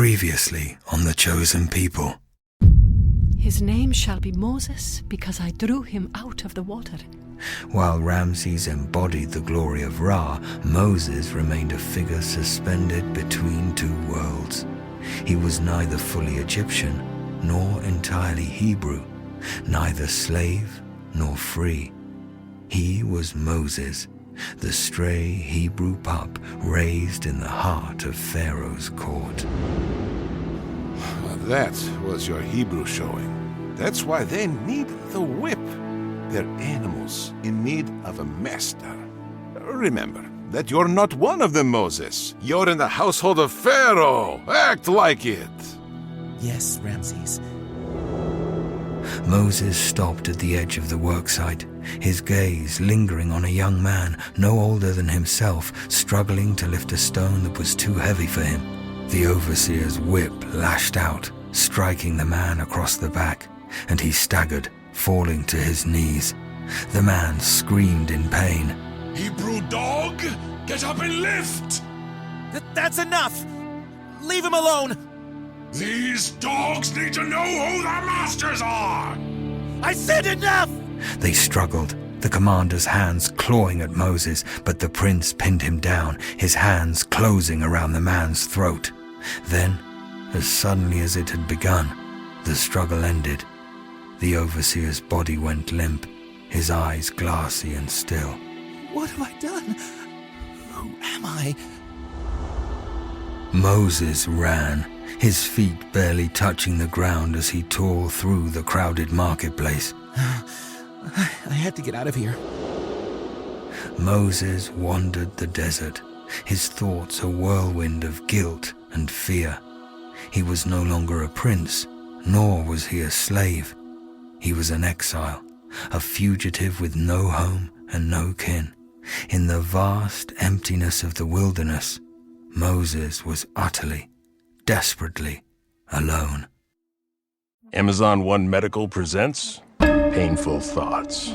Previously on the Chosen People. His name shall be Moses, because I drew him out of the water. While Ramses embodied the glory of Ra, Moses remained a figure suspended between two worlds. He was neither fully Egyptian nor entirely Hebrew, neither slave nor free. He was Moses, the stray Hebrew pup raised in the heart of Pharaoh's court. That was your Hebrew showing. That's why they need the whip. They're animals in need of a master. Remember that you're not one of them, Moses. You're in the household of Pharaoh. Act like it. Yes, Ramses. Moses stopped at the edge of the worksite, his gaze lingering on a young man no older than himself, struggling to lift a stone that was too heavy for him. The overseer's whip lashed out, striking the man across the back, and he staggered, falling to his knees. The man screamed in pain. Hebrew dog, get up and lift! That's enough! Leave him alone! These dogs need to know who their masters are! I said enough! They struggled, the commander's hands clawing at Moses, but the prince pinned him down, his hands closing around the man's throat. Then, as suddenly as it had begun, the struggle ended. The overseer's body went limp, his eyes glassy and still. What have I done? Who am I? Moses ran, his feet barely touching the ground as he tore through the crowded marketplace. I had to get out of here. Moses wandered the desert, his thoughts a whirlwind of guilt and fear. He was no longer a prince, nor was he a slave. He was an exile, a fugitive with no home and no kin. In the vast emptiness of the wilderness, Moses was utterly, desperately alone. Amazon One Medical presents Painful Thoughts.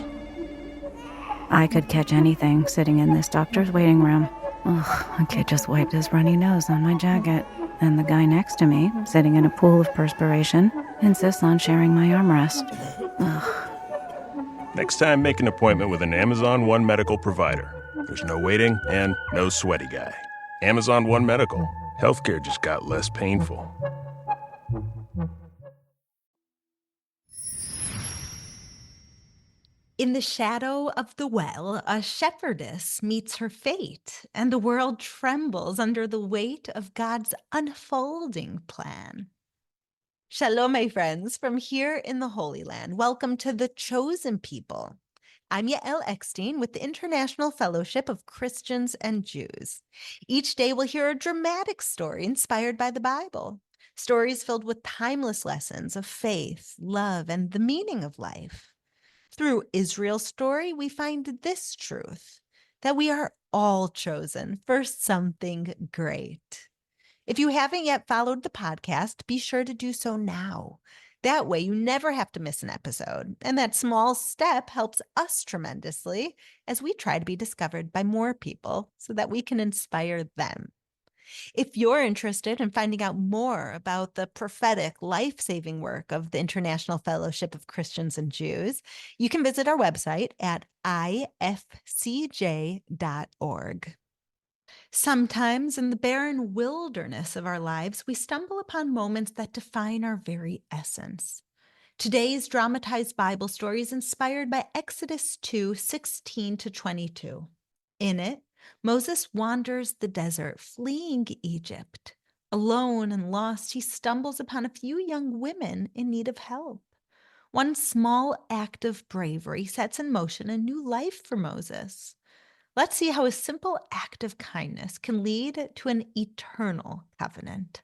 I could catch anything sitting in this doctor's waiting room. Ugh, a kid just wiped his runny nose on my jacket. And the guy next to me, sitting in a pool of perspiration, insists on sharing my armrest. Ugh. Next time, make an appointment with an Amazon One Medical provider. There's no waiting and no sweaty guy. Amazon One Medical. Healthcare just got less painful. In the shadow of the well, a shepherdess meets her fate, and the world trembles under the weight of God's unfolding plan. Shalom, my friends, from here in the Holy Land. Welcome to the Chosen People. I'm Yael Eckstein with the International Fellowship of Christians and Jews. Each day we'll hear a dramatic story inspired by the Bible. Stories filled with timeless lessons of faith, love, and the meaning of life. Through Israel's story, we find this truth, that we are all chosen for something great. If you haven't yet followed the podcast, be sure to do so now. That way you never have to miss an episode, and that small step helps us tremendously as we try to be discovered by more people so that we can inspire them. If you're interested in finding out more about the prophetic, life-saving work of the International Fellowship of Christians and Jews, you can visit our website at ifcj.org. Sometimes in the barren wilderness of our lives, we stumble upon moments that define our very essence. Today's dramatized Bible story is inspired by Exodus 2:16-22. In it, Moses wanders the desert, fleeing Egypt. Alone and lost, he stumbles upon a few young women in need of help. One small act of bravery sets in motion a new life for Moses. Let's see how a simple act of kindness can lead to an eternal covenant.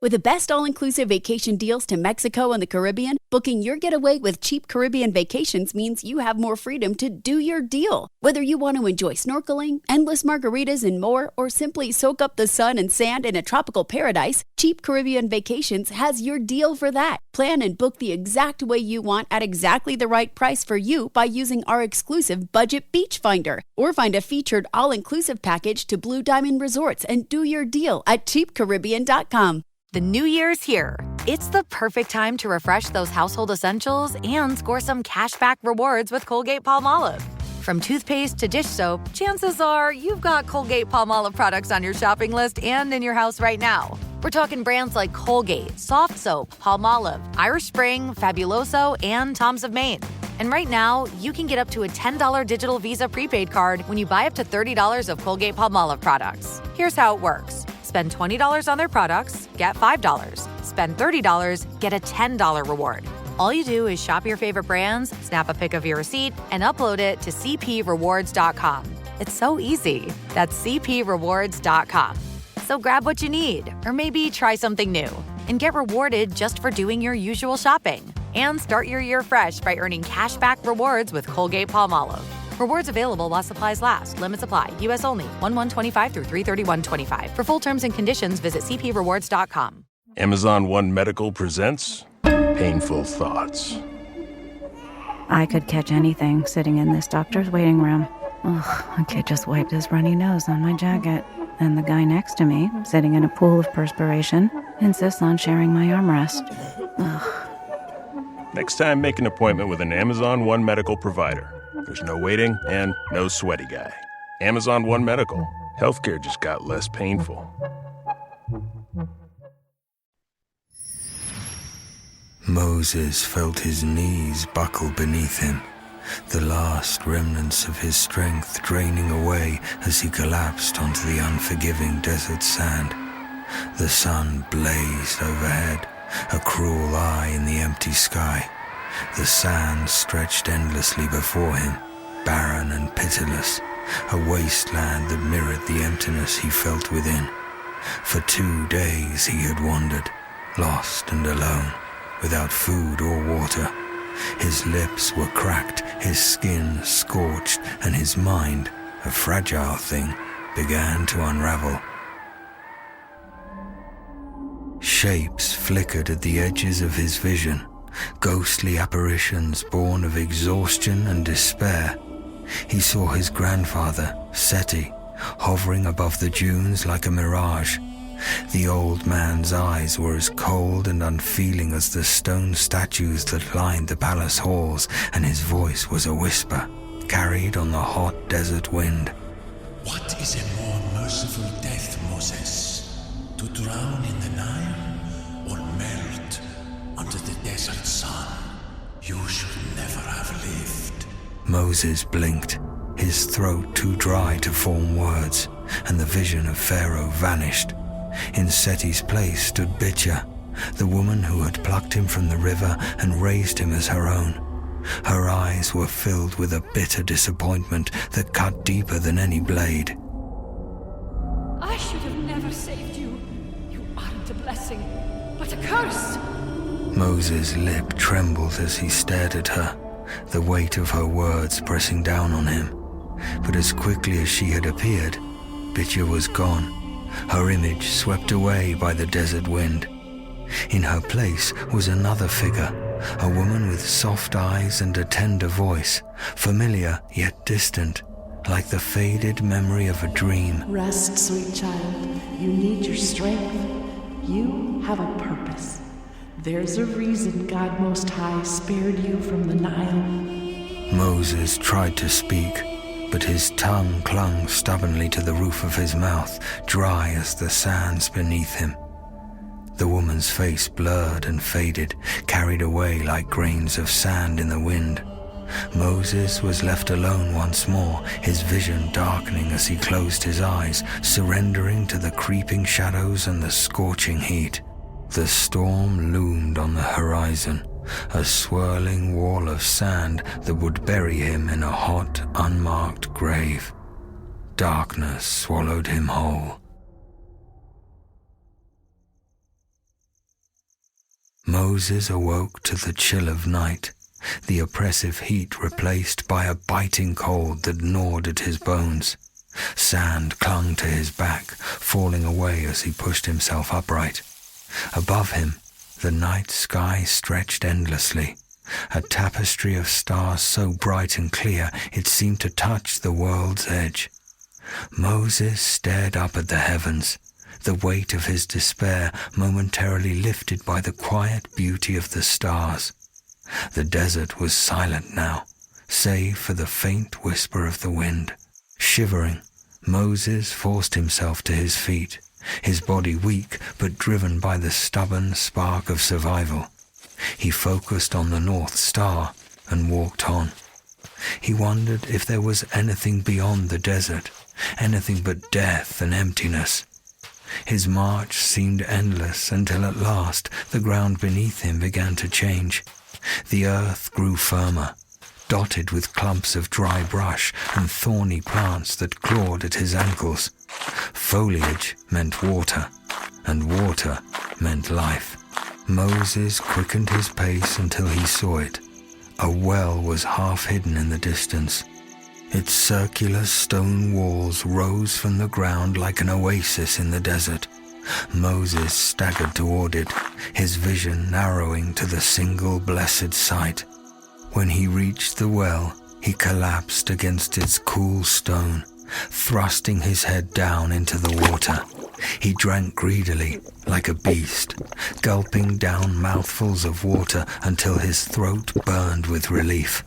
With the best all-inclusive vacation deals to Mexico and the Caribbean, booking your getaway with Cheap Caribbean Vacations means you have more freedom to do your deal. Whether you want to enjoy snorkeling, endless margaritas, and more, or simply soak up the sun and sand in a tropical paradise, Cheap Caribbean Vacations has your deal for that. Plan and book the exact way you want at exactly the right price for you by using our exclusive Budget Beach Finder. Or find a featured all-inclusive package to Blue Diamond Resorts and do your deal at cheapcaribbean.com. The new year's here. It's the perfect time to refresh those household essentials and score some cashback rewards with Colgate-Palmolive. From toothpaste to dish soap, chances are you've got Colgate-Palmolive products on your shopping list and in your house right now. We're talking brands like Colgate, Soft Soap, Palmolive, Irish Spring, Fabuloso, and Tom's of Maine. And right now, you can get up to a $10 digital Visa prepaid card when you buy up to $30 of Colgate-Palmolive products. Here's how it works. Spend $20 on their products, get $5. Spend $30, get a $10 reward. All you do is shop your favorite brands, snap a pic of your receipt, and upload it to cprewards.com. It's so easy. That's cprewards.com. So grab what you need, or maybe try something new, and get rewarded just for doing your usual shopping. And start your year fresh by earning cashback rewards with Colgate-Palmolive. Rewards available while supplies last. Limits apply. U.S. only. 1/1/25 through 3/31/25. For full terms and conditions, visit cprewards.com. Amazon One Medical presents Painful Thoughts. I could catch anything sitting in this doctor's waiting room. Ugh, a kid just wiped his runny nose on my jacket. And the guy next to me, sitting in a pool of perspiration, insists on sharing my armrest. Ugh. Next time, make an appointment with an Amazon One Medical provider. There's no waiting and no sweaty guy. Amazon One Medical. Healthcare just got less painful. Moses felt his knees buckle beneath him, the last remnants of his strength draining away as he collapsed onto the unforgiving desert sand. The sun blazed overhead, a cruel eye in the empty sky. The sand stretched endlessly before him, barren and pitiless, a wasteland that mirrored the emptiness he felt within. For 2 days he had wandered, lost and alone, without food or water. His lips were cracked, his skin scorched, and his mind, a fragile thing, began to unravel. Shapes flickered at the edges of his vision, ghostly apparitions born of exhaustion and despair. He saw his grandfather, Seti, hovering above the dunes like a mirage. The old man's eyes were as cold and unfeeling as the stone statues that lined the palace halls, and his voice was a whisper, carried on the hot desert wind. What is a more merciful death, Moses? To drown in the Nile or melt under the desert sun? You should never have lived. Moses blinked, his throat too dry to form words, and the vision of Pharaoh vanished. In Seti's place stood Bitya, the woman who had plucked him from the river and raised him as her own. Her eyes were filled with a bitter disappointment that cut deeper than any blade. I should have never saved you. You aren't a blessing, but a curse. Moses' lip trembled as he stared at her, the weight of her words pressing down on him. But as quickly as she had appeared, Bitya was gone, her image swept away by the desert wind. In her place was another figure, a woman with soft eyes and a tender voice, familiar yet distant, like the faded memory of a dream. Rest, sweet child. You need your strength. You have a purpose. There's a reason God Most High spared you from the Nile. Moses tried to speak, but his tongue clung stubbornly to the roof of his mouth, dry as the sands beneath him. The woman's face blurred and faded, carried away like grains of sand in the wind. Moses was left alone once more, his vision darkening as he closed his eyes, surrendering to the creeping shadows and the scorching heat. The storm loomed on the horizon, a swirling wall of sand that would bury him in a hot, unmarked grave. Darkness swallowed him whole. Moses awoke to the chill of night, the oppressive heat replaced by a biting cold that gnawed at his bones. Sand clung to his back, falling away as he pushed himself upright. Above him, the night sky stretched endlessly, a tapestry of stars so bright and clear it seemed to touch the world's edge. Moses stared up at the heavens, the weight of his despair momentarily lifted by the quiet beauty of the stars. The desert was silent now, save for the faint whisper of the wind. Shivering, Moses forced himself to his feet, his body weak but driven by the stubborn spark of survival. He focused on the North Star and walked on. He wondered if there was anything beyond the desert, anything but death and emptiness. His march seemed endless until at last the ground beneath him began to change. The earth grew firmer, dotted with clumps of dry brush and thorny plants that clawed at his ankles. Foliage meant water, and water meant life. Moses quickened his pace until he saw it. A well was half hidden in the distance. Its circular stone walls rose from the ground like an oasis in the desert. Moses staggered toward it, his vision narrowing to the single blessed sight. When he reached the well, he collapsed against its cool stone, thrusting his head down into the water. He drank greedily, like a beast, gulping down mouthfuls of water until his throat burned with relief.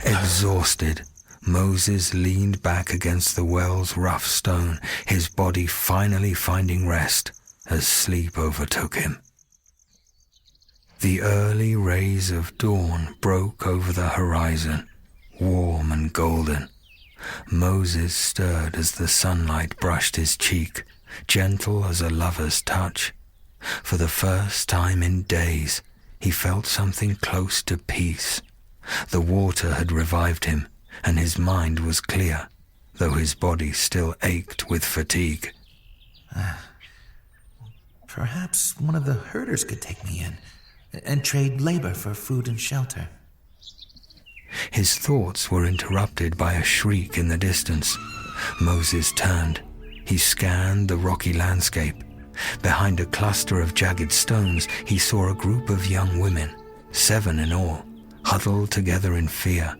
Exhausted, Moses leaned back against the well's rough stone, his body finally finding rest as sleep overtook him. The early rays of dawn broke over the horizon, warm and golden. Moses stirred as the sunlight brushed his cheek, gentle as a lover's touch. For the first time in days, he felt something close to peace. The water had revived him, and his mind was clear, though his body still ached with fatigue. Perhaps one of the herders could take me in and trade labor for food and shelter. His thoughts were interrupted by a shriek in the distance. Moses turned. He scanned the rocky landscape. Behind a cluster of jagged stones, he saw a group of young women, 7 in all, huddled together in fear.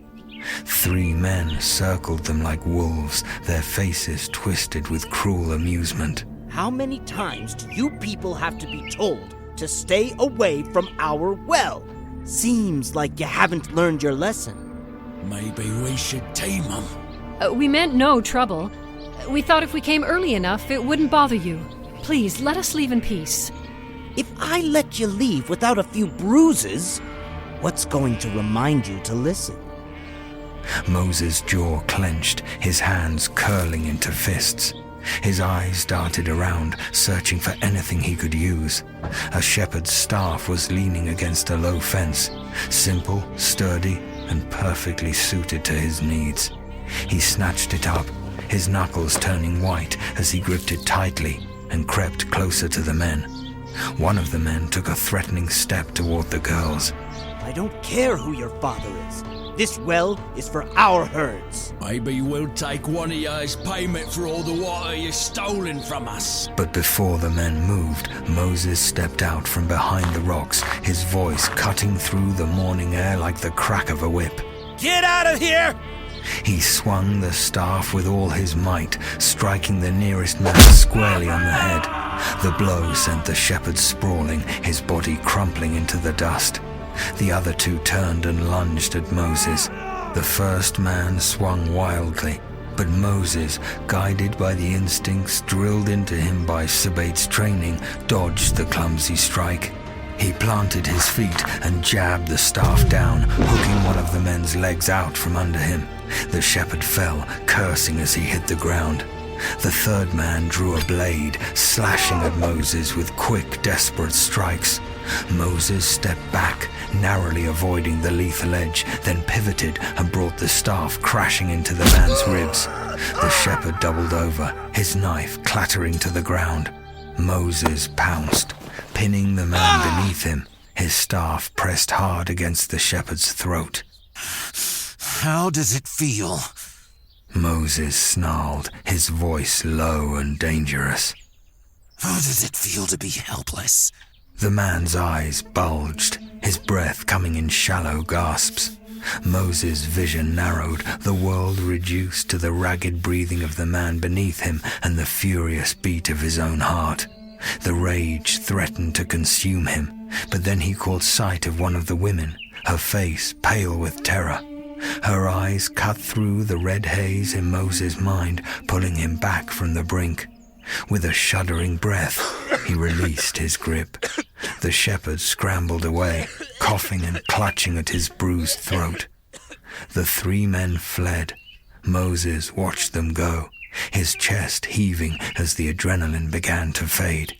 3 men circled them like wolves, their faces twisted with cruel amusement. How many times do you people have to be told to stay away from our well? Seems like you haven't learned your lesson. Maybe we should tame them. We meant no trouble. We thought if we came early enough, it wouldn't bother you. Please, let us leave in peace. If I let you leave without a few bruises, what's going to remind you to listen? Moses' jaw clenched, his hands curling into fists. His eyes darted around, searching for anything he could use. A shepherd's staff was leaning against a low fence, simple, sturdy, and perfectly suited to his needs. He snatched it up, his knuckles turning white as he gripped it tightly and crept closer to the men. One of the men took a threatening step toward the girls. I don't care who your father is. This well is for our herds. Maybe we'll take one of yours payment for all the water you've stolen from us. But before the men moved, Moses stepped out from behind the rocks, his voice cutting through the morning air like the crack of a whip. Get out of here! He swung the staff with all his might, striking the nearest man squarely on the head. The blow sent the shepherd sprawling, his body crumpling into the dust. The other 2 turned and lunged at Moses. The first man swung wildly, but Moses, guided by the instincts drilled into him by Sabait's training, dodged the clumsy strike. He planted his feet and jabbed the staff down, hooking one of the men's legs out from under him. The shepherd fell, cursing as he hit the ground. The third man drew a blade, slashing at Moses with quick, desperate strikes. Moses stepped back, narrowly avoiding the lethal edge, then pivoted and brought the staff crashing into the man's ribs. The shepherd doubled over, his knife clattering to the ground. Moses pounced, pinning the man beneath him, his staff pressed hard against the shepherd's throat. How does it feel? Moses snarled, his voice low and dangerous. How does it feel to be helpless? The man's eyes bulged, his breath coming in shallow gasps. Moses' vision narrowed, the world reduced to the ragged breathing of the man beneath him and the furious beat of his own heart. The rage threatened to consume him, but then he caught sight of one of the women, her face pale with terror. Her eyes cut through the red haze in Moses' mind, pulling him back from the brink. With a shuddering breath, he released his grip. The shepherd scrambled away, coughing and clutching at his bruised throat. The three men fled. Moses watched them go, his chest heaving as the adrenaline began to fade.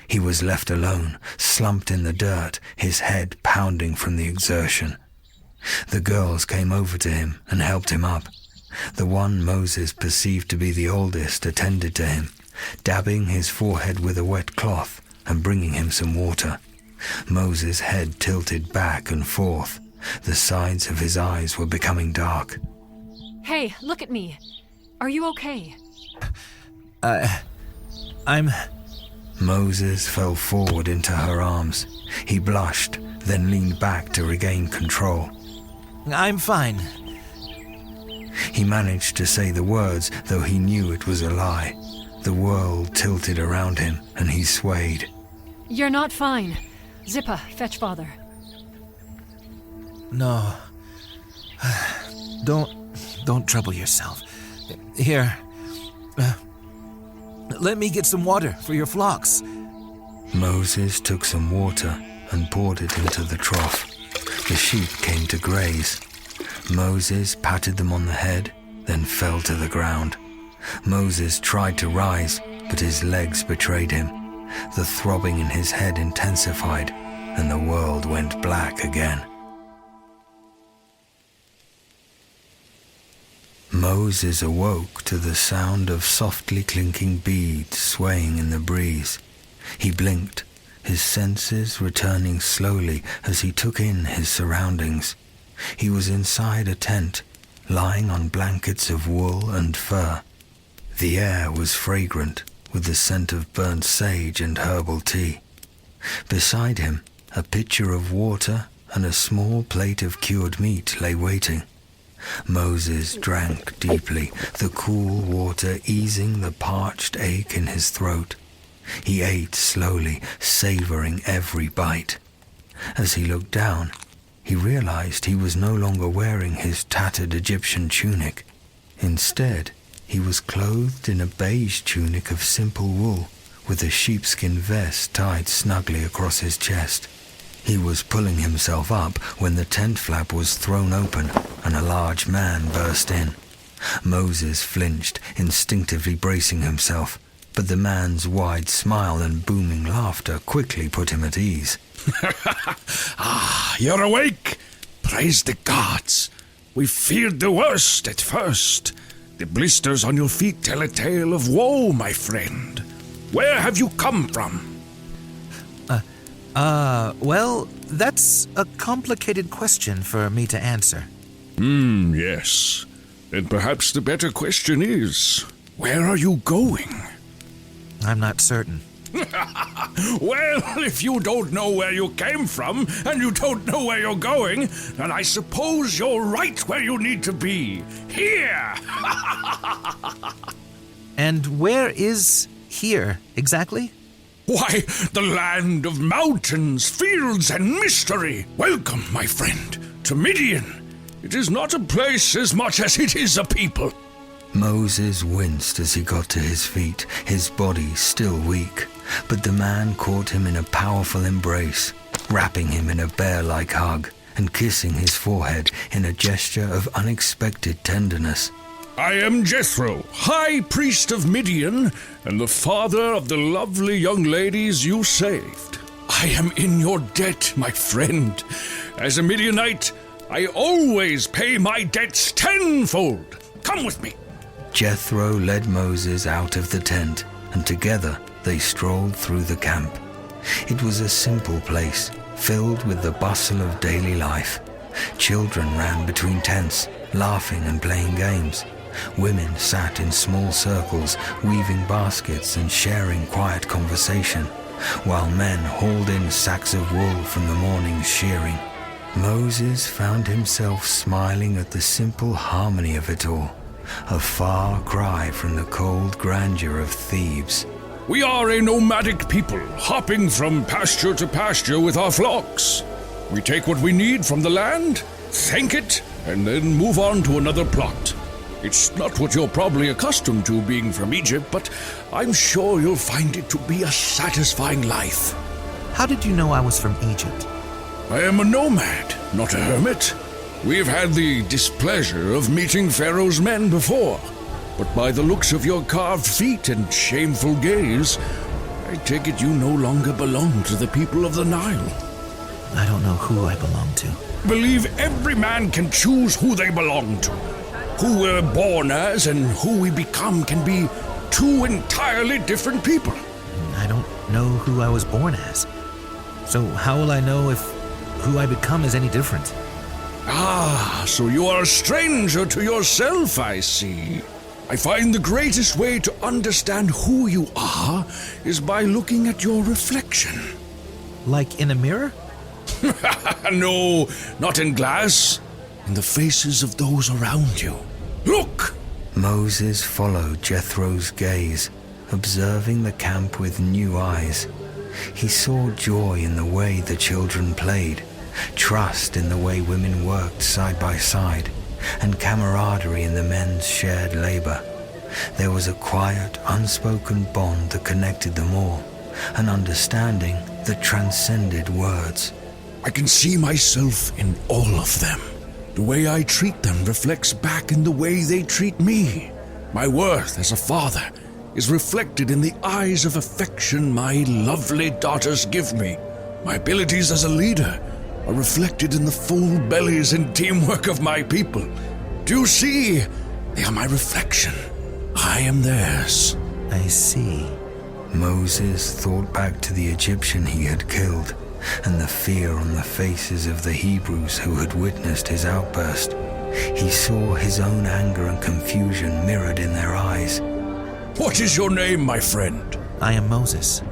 He was left alone, slumped in the dirt, his head pounding from the exertion. The girls came over to him and helped him up. The one Moses perceived to be the oldest attended to him, dabbing his forehead with a wet cloth and bringing him some water. Moses' head tilted back and forth. The sides of his eyes were becoming dark. Hey, look at me. Are you okay? I'm... Moses fell forward into her arms. He blushed, then leaned back to regain control. I'm fine. He managed to say the words, though he knew it was a lie. The world tilted around him, and he swayed. You're not fine. Zippa, fetch father. No. Don't trouble yourself. Here. Let me get some water for your flocks. Moses took some water and poured it into the trough. The sheep came to graze. Moses patted them on the head, then fell to the ground. Moses tried to rise, but his legs betrayed him. The throbbing in his head intensified, and the world went black again. Moses awoke to the sound of softly clinking beads swaying in the breeze. He blinked, his senses returning slowly as he took in his surroundings. He was inside a tent, lying on blankets of wool and fur. The air was fragrant, with the scent of burnt sage and herbal tea. Beside him, a pitcher of water and a small plate of cured meat lay waiting. Moses drank deeply, the cool water easing the parched ache in his throat. He ate slowly, savoring every bite. As he looked down, he realized he was no longer wearing his tattered Egyptian tunic. Instead, he was clothed in a beige tunic of simple wool, with a sheepskin vest tied snugly across his chest. He was pulling himself up when the tent flap was thrown open and a large man burst in. Moses flinched, instinctively bracing himself, but the man's wide smile and booming laughter quickly put him at ease. You're awake! Praise the gods! We feared the worst at first. The blisters on your feet tell a tale of woe, my friend. Where have you come from? Well, that's a complicated question for me to answer. Yes. Then perhaps the better question is, where are you going? I'm not certain. Well, if you don't know where you came from, and you don't know where you're going, then I suppose you're right where you need to be. Here! And where is here, exactly? Why, the land of mountains, fields, and mystery. Welcome, my friend, to Midian. It is not a place as much as it is a people. Moses winced as he got to his feet, his body still weak, but the man caught him in a powerful embrace, wrapping him in a bear-like hug and kissing his forehead in a gesture of unexpected tenderness. I am Jethro, High Priest of Midian, and the father of the lovely young ladies you saved. I am in your debt, my friend. As a Midianite, I always pay my debts tenfold. Come with me. Jethro led Moses out of the tent, and together they strolled through the camp. It was a simple place, filled with the bustle of daily life. Children ran between tents, laughing and playing games. Women sat in small circles, weaving baskets and sharing quiet conversation, while men hauled in sacks of wool from the morning's shearing. Moses found himself smiling at the simple harmony of it all, a far cry from the cold grandeur of Thebes. We are a nomadic people, hopping from pasture to pasture with our flocks. We take what we need from the land, thank it, and then move on to another plot. It's not what you're probably accustomed to being from Egypt, but I'm sure you'll find it to be a satisfying life. How did you know I was from Egypt? I am a nomad, not a hermit. We've had the displeasure of meeting Pharaoh's men before, but by the looks of your carved feet and shameful gaze, I take it you no longer belong to the people of the Nile. I don't know who I belong to. Believe every man can choose who they belong to. Who we're born as and who we become can be two entirely different people. I don't know who I was born as. So how will I know if who I become is any different? Ah, so you are a stranger to yourself, I see. I find the greatest way to understand who you are is by looking at your reflection. Like in a mirror? No, not in glass. In the faces of those around you. Look! Moses followed Jethro's gaze, observing the camp with new eyes. He saw joy in the way the children played, trust in the way women worked side by side, and camaraderie in the men's shared labor. There was a quiet, unspoken bond that connected them all, an understanding that transcended words. I can see myself in all of them. The way I treat them reflects back in the way they treat me. My worth as a father is reflected in the eyes of affection my lovely daughters give me. My abilities as a leader are reflected in the full bellies and teamwork of my people. Do you see? They are my reflection. I am theirs. I see. Moses thought back to the Egyptian he had killed, and the fear on the faces of the Hebrews who had witnessed his outburst. He saw his own anger and confusion mirrored in their eyes. What is your name, my friend? I am Moses.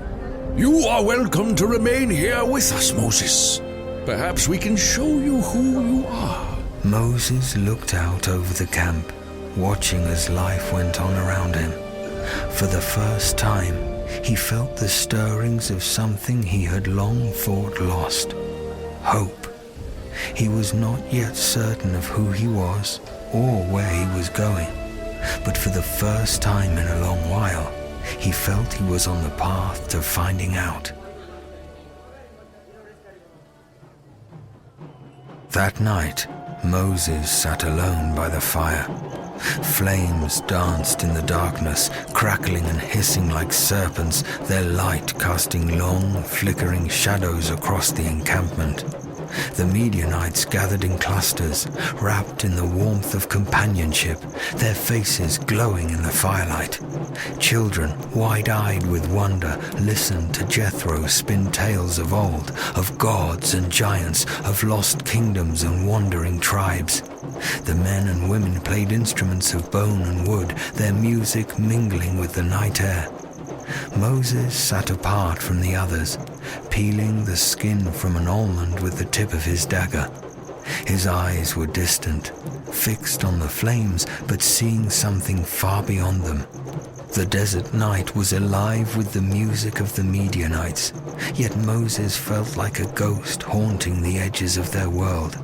You are welcome to remain here with us, Moses. Perhaps we can show you who you are. Moses looked out over the camp, watching as life went on around him. For the first time, he felt the stirrings of something he had long thought lost: hope. He was not yet certain of who he was or where he was going, but for the first time in a long while, he felt he was on the path to finding out. That night, Moses sat alone by the fire. Flames danced in the darkness, crackling and hissing like serpents, their light casting long, flickering shadows across the encampment. The Midianites gathered in clusters, wrapped in the warmth of companionship, their faces glowing in the firelight. Children, wide-eyed with wonder, listened to Jethro spin tales of old, of gods and giants, of lost kingdoms and wandering tribes. The men and women played instruments of bone and wood, their music mingling with the night air. Moses sat apart from the others, peeling the skin from an almond with the tip of his dagger. His eyes were distant, fixed on the flames, but seeing something far beyond them. The desert night was alive with the music of the Midianites, yet Moses felt like a ghost haunting the edges of their world.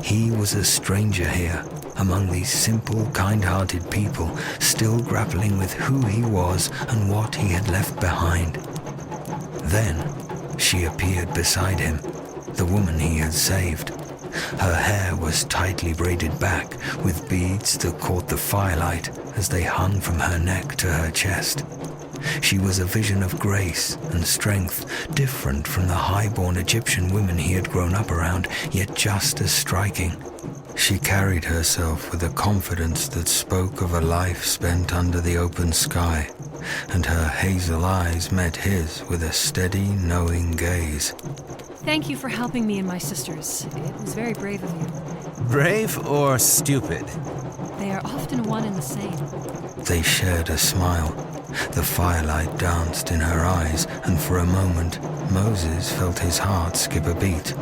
He was a stranger here, among these simple, kind-hearted people, still grappling with who he was and what he had left behind. Then she appeared beside him, the woman he had saved. Her hair was tightly braided back, with beads that caught the firelight as they hung from her neck to her chest. She was a vision of grace and strength, different from the high-born Egyptian women he had grown up around, yet just as striking. She carried herself with a confidence that spoke of a life spent under the open sky, and her hazel eyes met his with a steady, knowing gaze. Thank you for helping me and my sisters. It was very brave of you. Brave or stupid? They are often one and the same. They shared a smile. The firelight danced in her eyes, and for a moment, Moses felt his heart skip a beat.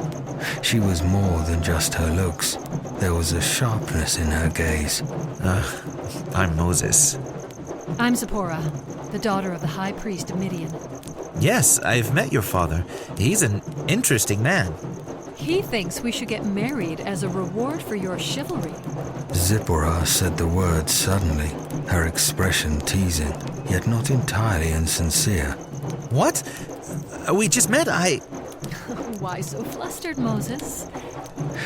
She was more than just her looks. There was a sharpness in her gaze. I'm Moses. I'm Zipporah, the daughter of the high priest of Midian. Yes, I've met your father. He's an interesting man. He thinks we should get married as a reward for your chivalry. Zipporah said the words suddenly, her expression teasing, yet not entirely insincere. What? We just met, Why so flustered, Moses?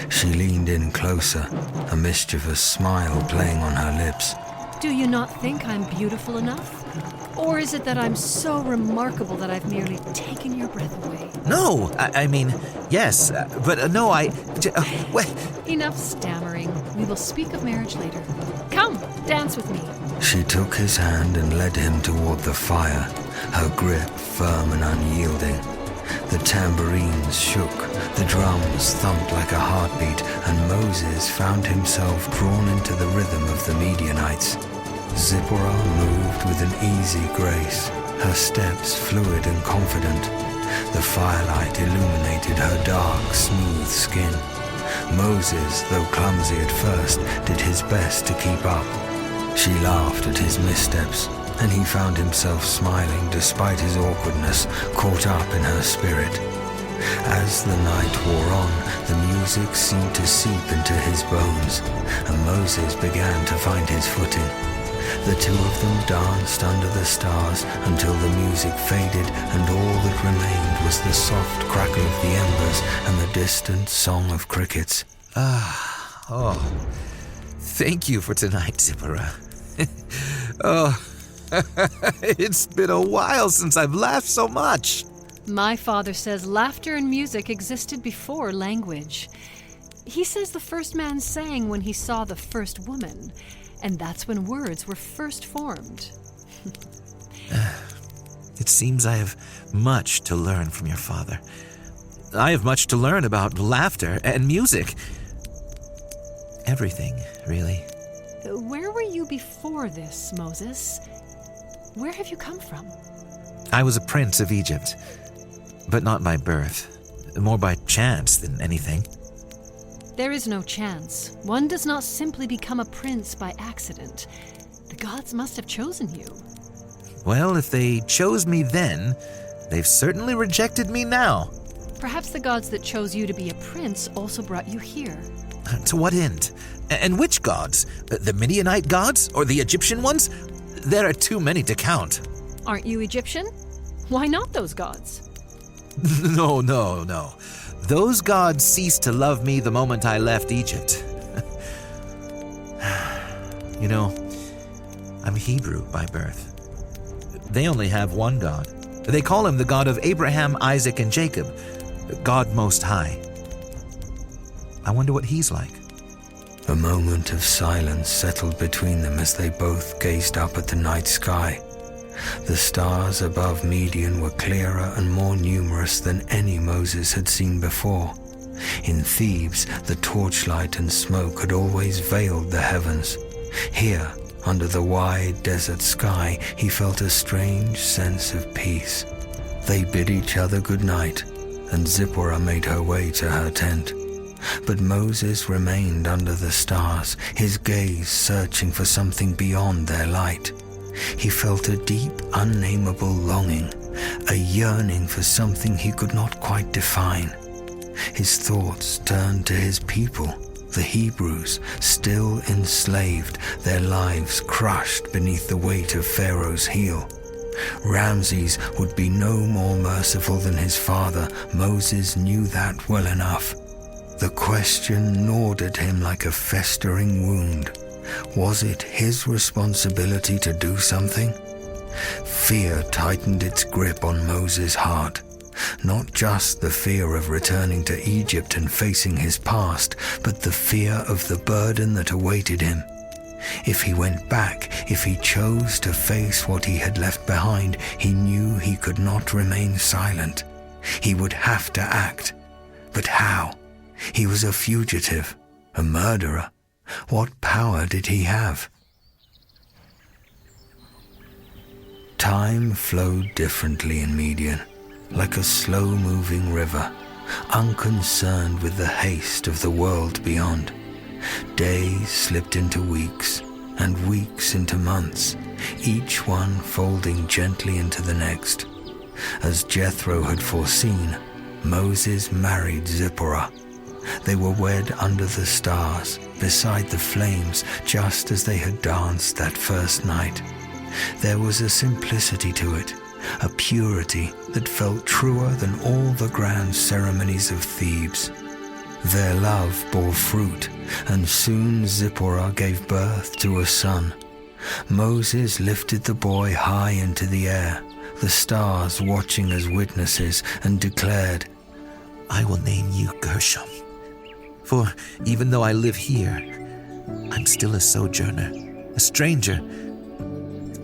She leaned in closer, a mischievous smile playing on her lips. Do you not think I'm beautiful enough? Or is it that I'm so remarkable that I've merely taken your breath away? No, I mean, yes, but no, wait. Enough stammering. We will speak of marriage later. Come, dance with me. She took his hand and led him toward the fire, her grip firm and unyielding. The tambourines shook, the drums thumped like a heartbeat, and Moses found himself drawn into the rhythm of the Midianites. Zipporah moved with an easy grace, her steps fluid and confident. The firelight illuminated her dark, smooth skin. Moses, though clumsy at first, did his best to keep up. She laughed at his missteps, and he found himself smiling despite his awkwardness, caught up in her spirit. As the night wore on, the music seemed to seep into his bones, and Moses began to find his footing. The two of them danced under the stars until the music faded, and all that remained was the soft crackle of the embers and the distant song of crickets. Thank you for tonight, Zipporah. It's been a while since I've laughed so much. My father says laughter and music existed before language. He says the first man sang when he saw the first woman, and that's when words were first formed. It seems I have much to learn from your father. I have much to learn about laughter and music. Everything, really. Where were you before this, Moses? Where have you come from? I was a prince of Egypt, but not by birth, more by chance than anything. There is no chance. One does not simply become a prince by accident. The gods must have chosen you. Well, if they chose me then, they've certainly rejected me now. Perhaps the gods that chose you to be a prince also brought you here. To what end? And which gods? The Midianite gods or the Egyptian ones? There are too many to count. Aren't you Egyptian? Why not those gods? No. Those gods ceased to love me the moment I left Egypt. You know, I'm Hebrew by birth. They only have one God. They call him the God of Abraham, Isaac, and Jacob, God Most High. I wonder what he's like. A moment of silence settled between them as they both gazed up at the night sky. The stars above Midian were clearer and more numerous than any Moses had seen before. In Thebes, the torchlight and smoke had always veiled the heavens. Here, under the wide desert sky, he felt a strange sense of peace. They bid each other good night, and Zipporah made her way to her tent. But Moses remained under the stars, his gaze searching for something beyond their light. He felt a deep, unnameable longing, a yearning for something he could not quite define. His thoughts turned to his people, the Hebrews, still enslaved, their lives crushed beneath the weight of Pharaoh's heel. Ramses would be no more merciful than his father. Moses knew that well enough. The question gnawed at him like a festering wound. Was it his responsibility to do something? Fear tightened its grip on Moses' heart. Not just the fear of returning to Egypt and facing his past, but the fear of the burden that awaited him. If he went back, if he chose to face what he had left behind, he knew he could not remain silent. He would have to act. But how? He was a fugitive, a murderer. What power did he have? Time flowed differently in Midian. like a slow-moving river, unconcerned with the haste of the world beyond. Days slipped into weeks, and weeks into months, each one folding gently into the next. As Jethro had foreseen, Moses married Zipporah. They were wed under the stars, beside the flames, just as they had danced that first night. There was a simplicity to it, a purity that felt truer than all the grand ceremonies of Thebes. Their love bore fruit, and soon Zipporah gave birth to a son. Moses lifted the boy high into the air, the stars watching as witnesses, and declared, "I will name you Gershom. For even though I live here, I'm still a sojourner, a stranger.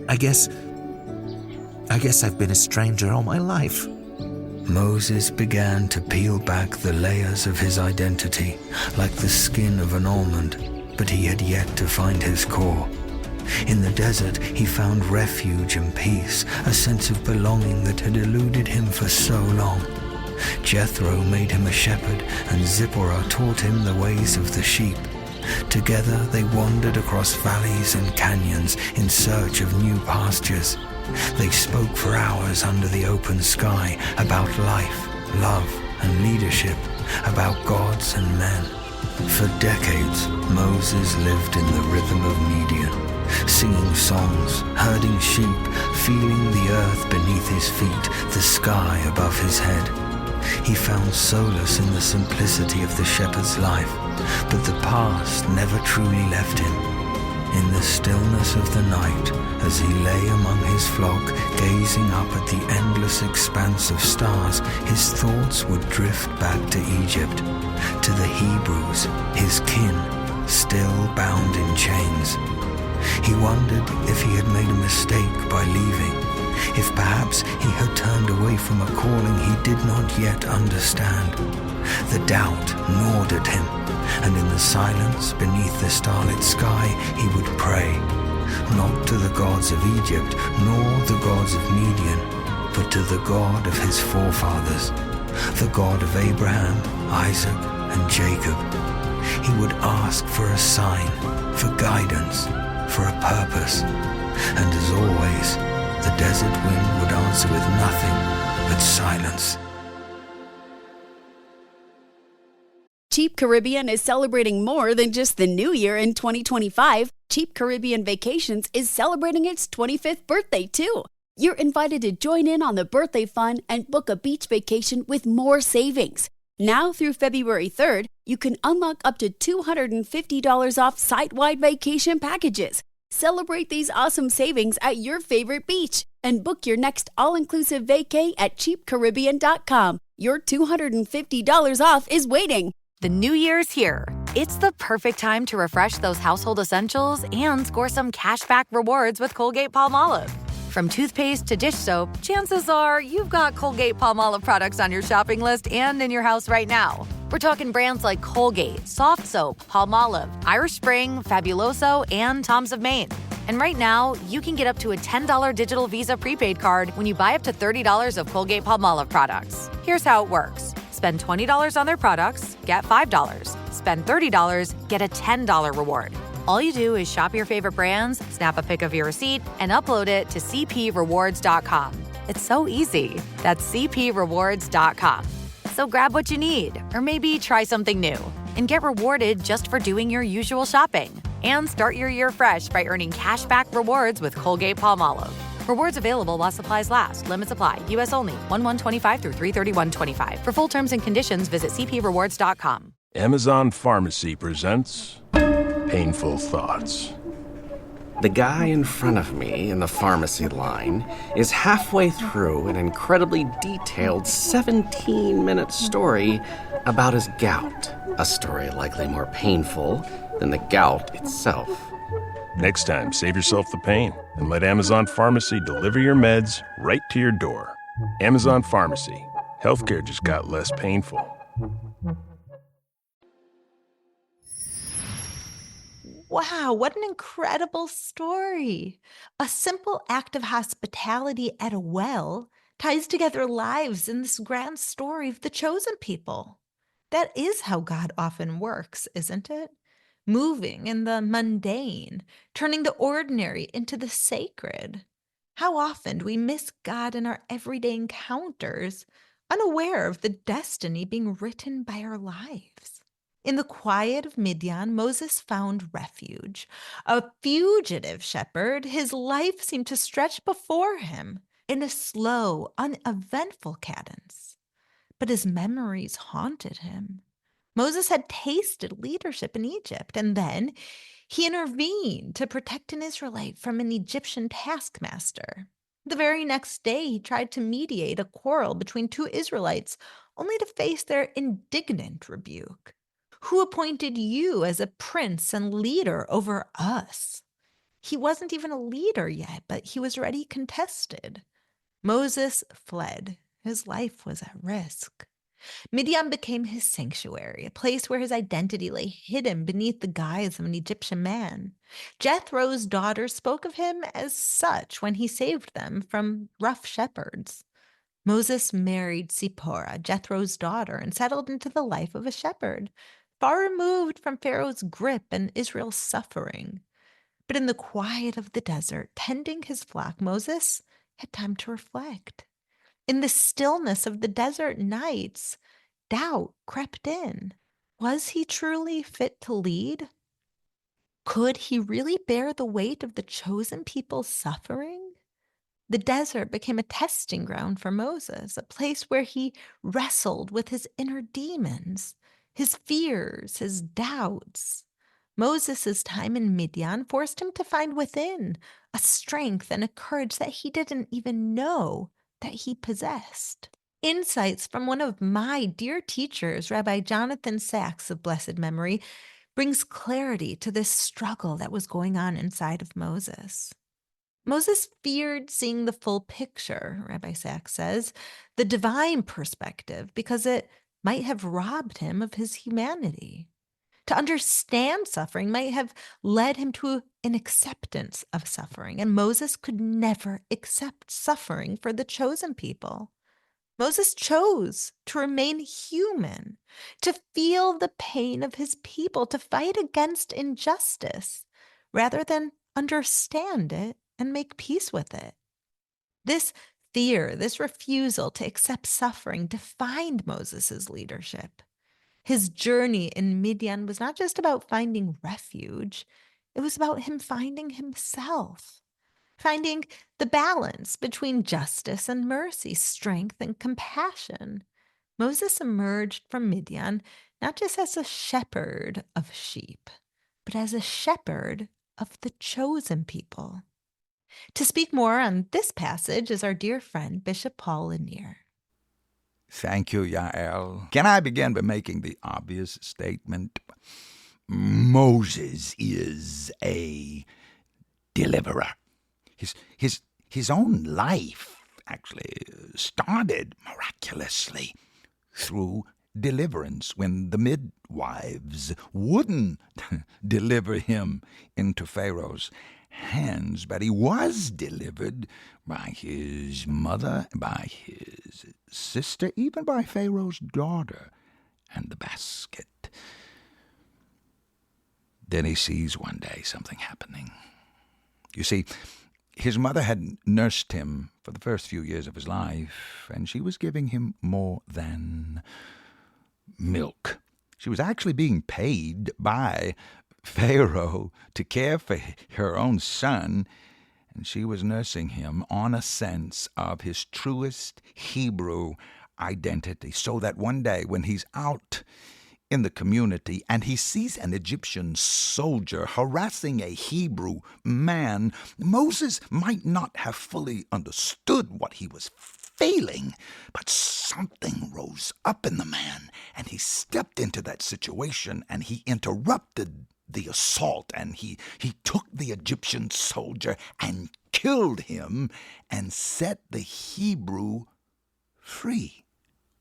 I guess I've been a stranger all my life." Moses began to peel back the layers of his identity, like the skin of an almond, but he had yet to find his core. In the desert, he found refuge and peace, a sense of belonging that had eluded him for so long. Jethro made him a shepherd, and Zipporah taught him the ways of the sheep. Together they wandered across valleys and canyons in search of new pastures. They spoke for hours under the open sky about life, love, and leadership, about gods and men. For decades, Moses lived in the rhythm of Midian, singing songs, herding sheep, feeling the earth beneath his feet, the sky above his head. He found solace in the simplicity of the shepherd's life, but the past never truly left him. In the stillness of the night, as he lay among his flock, gazing up at the endless expanse of stars, his thoughts would drift back to Egypt, to the Hebrews, his kin, still bound in chains. He wondered if he had made a mistake by leaving, if perhaps he had turned away from a calling he did not yet understand. The doubt gnawed at him, and in the silence beneath the starlit sky he would pray, not to the gods of Egypt nor the gods of Midian, but to the God of his forefathers, the God of Abraham, Isaac, and Jacob. He would ask for a sign, for guidance, for a purpose, and as always, the desert wind would answer with nothing but silence. Cheap Caribbean is celebrating more than just the new year in 2025. Cheap Caribbean Vacations is celebrating its 25th birthday, too. You're invited to join in on the birthday fun and book a beach vacation with more savings. Now through February 3rd, you can unlock up to $250 off site-wide vacation packages. Celebrate these awesome savings at your favorite beach and book your next all-inclusive vacay at cheapcaribbean.com. Your $250 off is waiting. The new year's here. It's the perfect time to refresh those household essentials and score some cashback rewards with Colgate-Palmolive. From toothpaste to dish soap, chances are you've got Colgate-Palmolive products on your shopping list and in your house right now. We're talking brands like Colgate, Soft Soap, Palmolive, Irish Spring, Fabuloso, and Tom's of Maine. And right now, you can get up to a $10 digital Visa prepaid card when you buy up to $30 of Colgate-Palmolive products. Here's how it works. Spend $20 on their products, get $5. Spend $30, get a $10 reward. All you do is shop your favorite brands, snap a pic of your receipt, and upload it to cprewards.com. It's so easy. That's cprewards.com. So grab what you need, or maybe try something new, and get rewarded just for doing your usual shopping. And start your year fresh by earning cashback rewards with Colgate-Palmolive. Rewards available while supplies last. Limits apply. U.S. only. 1/1/25 through 3/31/25. For full terms and conditions, visit cprewards.com. Amazon Pharmacy presents Painful Thoughts. The guy in front of me in the pharmacy line is halfway through an incredibly detailed 17-minute story about his gout. A story likely more painful than the gout itself. Next time, save yourself the pain and let Amazon Pharmacy deliver your meds right to your door. Amazon Pharmacy. Healthcare just got less painful. Wow, what an incredible story. A simple act of hospitality at a well ties together lives in this grand story of the chosen people. That is how God often works, isn't it? Moving in the mundane, turning the ordinary into the sacred. How often do we miss God in our everyday encounters, unaware of the destiny being written by our lives? In the quiet of Midian, Moses found refuge. A fugitive shepherd, his life seemed to stretch before him in a slow, uneventful cadence. But his memories haunted him. Moses had tasted leadership in Egypt, and then he intervened to protect an Israelite from an Egyptian taskmaster. The very next day, he tried to mediate a quarrel between two Israelites, only to face their indignant rebuke. Who appointed you as a prince and leader over us? He wasn't even a leader yet, but he was already contested. Moses fled. His life was at risk. Midian became his sanctuary, a place where his identity lay hidden beneath the guise of an Egyptian man. Jethro's daughters spoke of him as such when he saved them from rough shepherds. Moses married Zipporah, Jethro's daughter, and settled into the life of a shepherd, far removed from Pharaoh's grip and Israel's suffering. But in the quiet of the desert, tending his flock, Moses had time to reflect. In the stillness of the desert nights, doubt crept in. Was he truly fit to lead? Could he really bear the weight of the chosen people's suffering? The desert became a testing ground for Moses, a place where he wrestled with his inner demons, his fears, his doubts. Moses' time in Midian forced him to find within a strength and a courage that he didn't even know that he possessed. Insights from one of my dear teachers, Rabbi Jonathan Sachs of blessed memory, brings clarity to this struggle that was going on inside of Moses. Moses feared seeing the full picture, Rabbi Sachs says, the divine perspective, because it might have robbed him of his humanity. To understand suffering might have led him to an acceptance of suffering, and Moses could never accept suffering for the chosen people. Moses chose to remain human, to feel the pain of his people, to fight against injustice, rather than understand it and make peace with it. This fear, this refusal to accept suffering defined Moses' leadership. His journey in Midian was not just about finding refuge, it was about him finding himself, finding the balance between justice and mercy, strength and compassion. Moses emerged from Midian not just as a shepherd of sheep, but as a shepherd of the chosen people. To speak more on this passage is our dear friend, Bishop Paul Lanier. Thank you, Yael. Can I begin by making the obvious statement? Moses is a deliverer. His own life actually started miraculously through deliverance when the midwives wouldn't deliver him into Pharaoh's hands, but he was delivered by his mother, by his sister, even by Pharaoh's daughter, and the basket. Then he sees one day something happening. You see, his mother had nursed him for the first few years of his life, and she was giving him more than milk. She was actually being paid by Pharaoh to care for her own son, and she was nursing him on a sense of his truest Hebrew identity, so that one day when he's out in the community and he sees an Egyptian soldier harassing a Hebrew man, Moses might not have fully understood what he was feeling, but something rose up in the man, and he stepped into that situation and he interrupted the assault, and he took the Egyptian soldier and killed him and set the Hebrew free.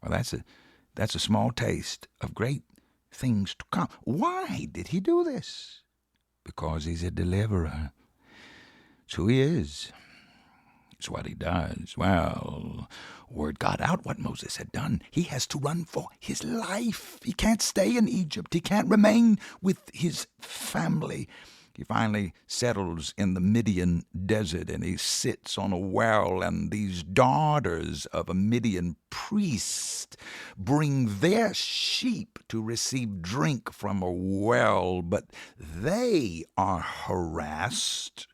Well, that's a small taste of great things to come. Why did he do this? Because he's a deliverer. It's who he is. It's what he does. Well, word got out what Moses had done. He has to run for his life. He can't stay in Egypt. He can't remain with his family. He finally settles in the Midian desert, and he sits on a well, and these daughters of a Midian priest bring their sheep to receive drink from a well, but they are harassed,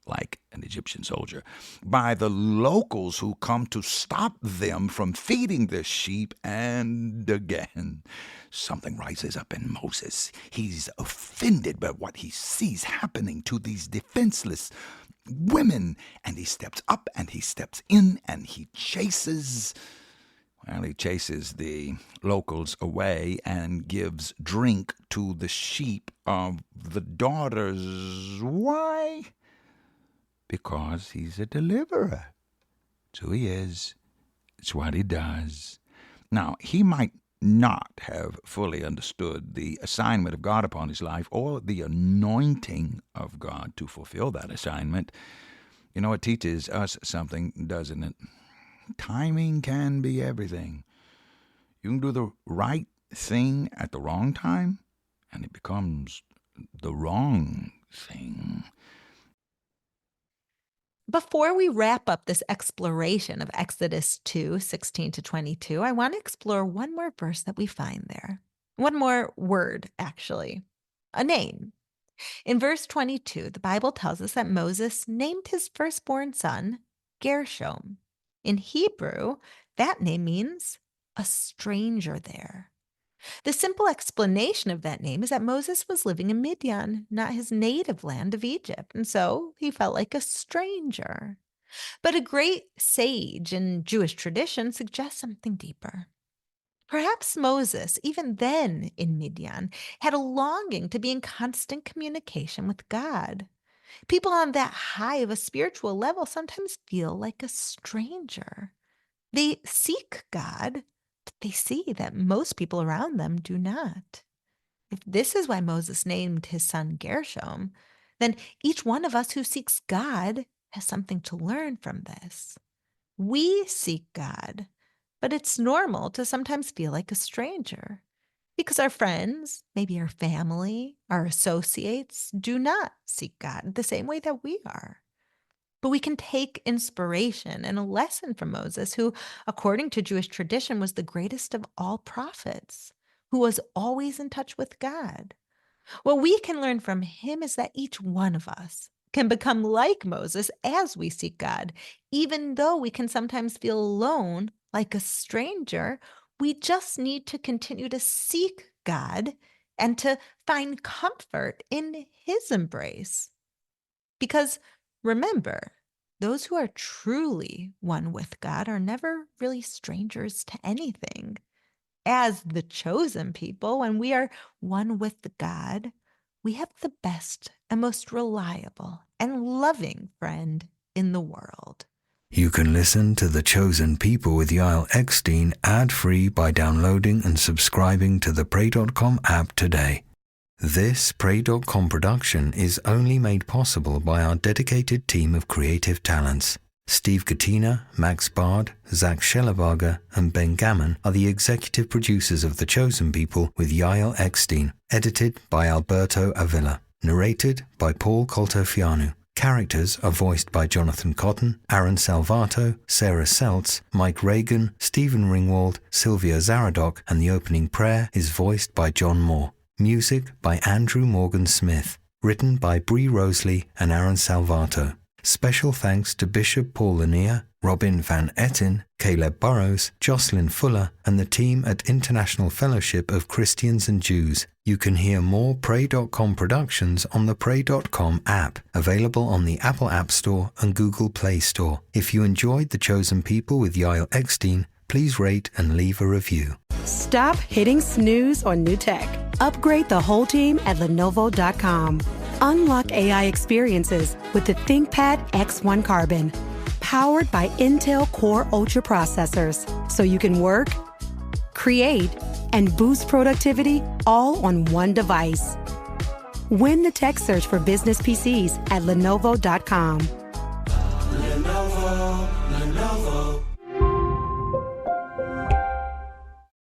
like an Egyptian soldier, by the locals who come to stop them from feeding the sheep. And again, something rises up in Moses. He's offended by what he sees happening to these defenseless women, and he steps up and he steps in and he chases the locals away and gives drink to the sheep of the daughters. Why? Because he's a deliverer. It's who he is. It's what he does. Now, he might not have fully understood the assignment of God upon his life or the anointing of God to fulfill that assignment. You know, it teaches us something, doesn't it? Timing can be everything. You can do the right thing at the wrong time, and it becomes the wrong thing. Before we wrap up this exploration of Exodus 2:16-22, I want to explore one more verse that we find there. One more word, actually. A name. In verse 22, the Bible tells us that Moses named his firstborn son Gershom. In Hebrew, that name means a stranger there. The simple explanation of that name is that Moses was living in Midian, not his native land of Egypt, and so he felt like a stranger. But a great sage in Jewish tradition suggests something deeper. Perhaps Moses, even then in Midian, had a longing to be in constant communication with God. People on that high of a spiritual level sometimes feel like a stranger. They seek God, but they see that most people around them do not. If this is why Moses named his son Gershom, then each one of us who seeks God has something to learn from this. We seek God, but it's normal to sometimes feel like a stranger because our friends, maybe our family, our associates do not seek God the same way that we are. But we can take inspiration and a lesson from Moses, who, according to Jewish tradition, was the greatest of all prophets, who was always in touch with God. What we can learn from him is that each one of us can become like Moses as we seek God. Even though we can sometimes feel alone, like a stranger, we just need to continue to seek God and to find comfort in his embrace. Because remember, those who are truly one with God are never really strangers to anything. As the chosen people, when we are one with God, we have the best and most reliable and loving friend in the world. You can listen to The Chosen People with Yael Eckstein ad-free by downloading and subscribing to the pray.com app today. This pray.com production is only made possible by our dedicated team of creative talents. Steve Katina, Max Bard, Zach Schellebarger, and Ben Gammon are the executive producers of The Chosen People with Yael Eckstein, edited by Alberto Avila, narrated by Paul Coltofianu. Characters are voiced by Jonathan Cotton, Aaron Salvato, Sarah Seltz, Mike Reagan, Stephen Ringwald, Sylvia Zaradok, and the opening prayer is voiced by John Moore. Music by Andrew Morgan Smith, written by Bree Roseley and Aaron Salvato. Special thanks to Bishop Paul Lanier, Robin Van Etten, Caleb Burrows, Jocelyn Fuller, and the team at International Fellowship of Christians and Jews. You can hear more Pray.com productions on the Pray.com app, available on the Apple App Store and Google Play Store. If you enjoyed The Chosen People with Yael Eckstein, please rate and leave a review. Stop hitting snooze on new tech. Upgrade the whole team at Lenovo.com. Unlock AI experiences with the ThinkPad X1 Carbon, powered by Intel Core Ultra processors, so you can work, create, and boost productivity all on one device. Win the tech search for business PCs at Lenovo.com. Lenovo Lenovo.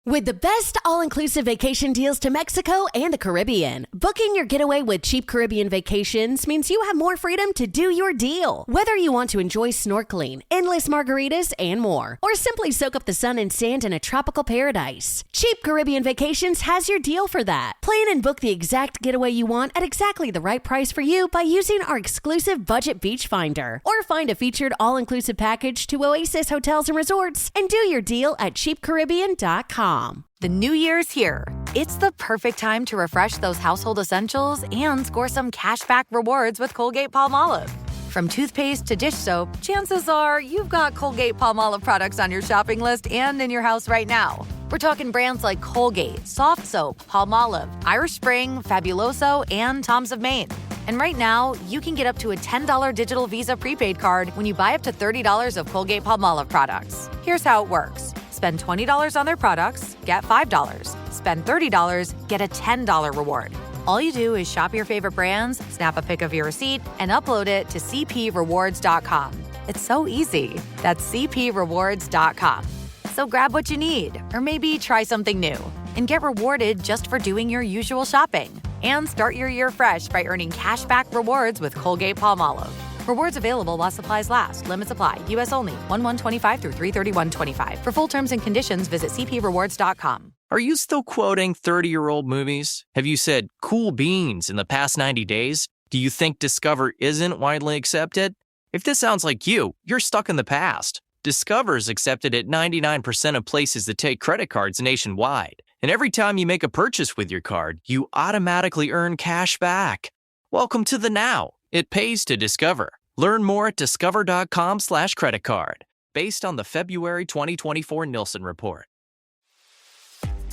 With the best all-inclusive vacation deals to Mexico and the Caribbean, booking your getaway with Cheap Caribbean Vacations means you have more freedom to do your deal. Whether you want to enjoy snorkeling, endless margaritas, and more, or simply soak up the sun and sand in a tropical paradise, Cheap Caribbean Vacations has your deal for that. Plan and book the exact getaway you want at exactly the right price for you by using our exclusive Budget Beach Finder, or find a featured all-inclusive package to Oasis Hotels and Resorts and do your deal at cheapcaribbean.com. The new year's here. It's the perfect time to refresh those household essentials and score some cashback rewards with Colgate-Palmolive. From toothpaste to dish soap, chances are you've got Colgate-Palmolive products on your shopping list and in your house right now. We're talking brands like Colgate, Soft Soap, Palmolive, Irish Spring, Fabuloso, and Tom's of Maine. And right now, you can get up to a $10 digital Visa prepaid card when you buy up to $30 of Colgate-Palmolive products. Here's how it works. Spend $20 on their products, get $5. Spend $30, get a $10 reward. All you do is shop your favorite brands, snap a pic of your receipt, and upload it to cprewards.com. It's so easy. That's cprewards.com. So grab what you need, or maybe try something new, and get rewarded just for doing your usual shopping. And start your year fresh by earning cashback rewards with Colgate-Palmolive. Rewards available while supplies last. Limits apply. U.S. only. 1/1/25 through 3/31/25. For full terms and conditions, visit cprewards.com. Are you still quoting 30-year-old movies? Have you said cool beans in the past 90 days? Do you think Discover isn't widely accepted? If this sounds like you, you're stuck in the past. Discover is accepted at 99% of places that take credit cards nationwide. And every time you make a purchase with your card, you automatically earn cash back. Welcome to the now. It pays to Discover. Learn more at discover.com/creditcard, based on the February 2024 Nielsen report.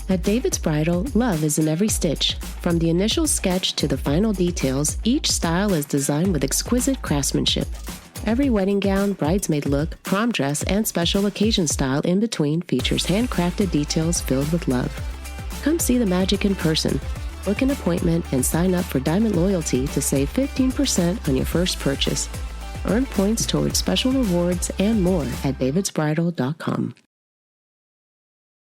At David's Bridal, love is in every stitch. From the initial sketch to the final details, each style is designed with exquisite craftsmanship. Every wedding gown, bridesmaid look, prom dress, and special occasion style in between features handcrafted details filled with love. Come see the magic in person. Book an appointment and sign up for Diamond Loyalty to save 15% on your first purchase. Earn points towards special rewards and more at davidsbridal.com.